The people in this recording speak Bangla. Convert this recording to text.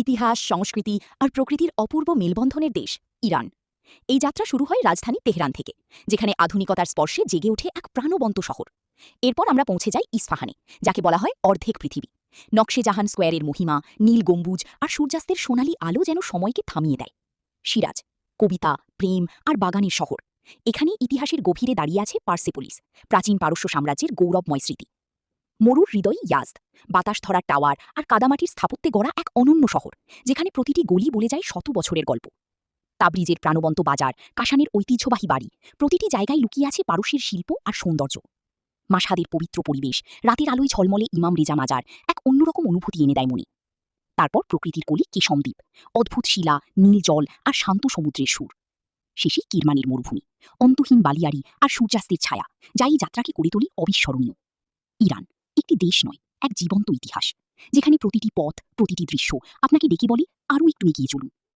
ইতিহাস, সংস্কৃতি আর প্রকৃতির অপূর্ব মেলবন্ধনের দেশ ইরান। এই যাত্রা শুরু হয় রাজধানী তেহরান থেকে, যেখানে আধুনিকতার স্পর্শে জেগে ওঠে এক প্রাণবন্ত শহর। এরপর আমরা পৌঁছে যাই ইস্পাহানে, যাকে বলা হয় অর্ধেক পৃথিবী। নকশে জাহান স্কোয়ারের মহিমা, নীল গম্বুজ আর সূর্যাস্তের সোনালি আলো যেন সময়কে থামিয়ে দেয়। সিরাজ, কবিতা, প্রেম আর বাগানের শহর। এখানে ইতিহাসের গভীরে দাঁড়িয়ে আছে পার্সেপোলিস, প্রাচীন পারস্য সাম্রাজ্যের গৌরবময় স্মৃতি। মরুর হৃদয় ইয়াজদ, বাতাস ধরার টাওয়ার আর কাদামাটির স্থাপত্যে গড়া এক অনন্য শহর, যেখানে প্রতিটি গলি বলে যায় শত বছরের গল্প। তাবরিজের প্রাণবন্ত বাজার, কাশানের ঐতিহ্যবাহী বাড়ি, প্রতিটি জায়গায় লুকিয়ে আছে পারস্যের শিল্প আর সৌন্দর্য। মাশহাদের পবিত্র পরিবেশ, রাতের আলোয় ঝলমলে ইমাম রেজা মাজার এক অন্যরকম অনুভূতি এনে দেয় মনে। তারপর প্রকৃতির কোলে কেশম দ্বীপ, অদ্ভুত শিলা, নীল জল আর শান্ত সমুদ্রের সুর। শেষে কিরমানের মরুভূমি, অন্তহীন বালিয়াড়ি আর সূর্যাস্তের ছায়া, যা এই যাত্রাকে করে তোলে অবিস্মরণীয়। ইরান একটি দেশ নয়, এক জীবন্ত ইতিহাস, যেখানে প্রতিটি পথ, প্রতিটি দৃশ্য আপনাকে ডেকে বলে আরও একটু এগিয়ে চলুন।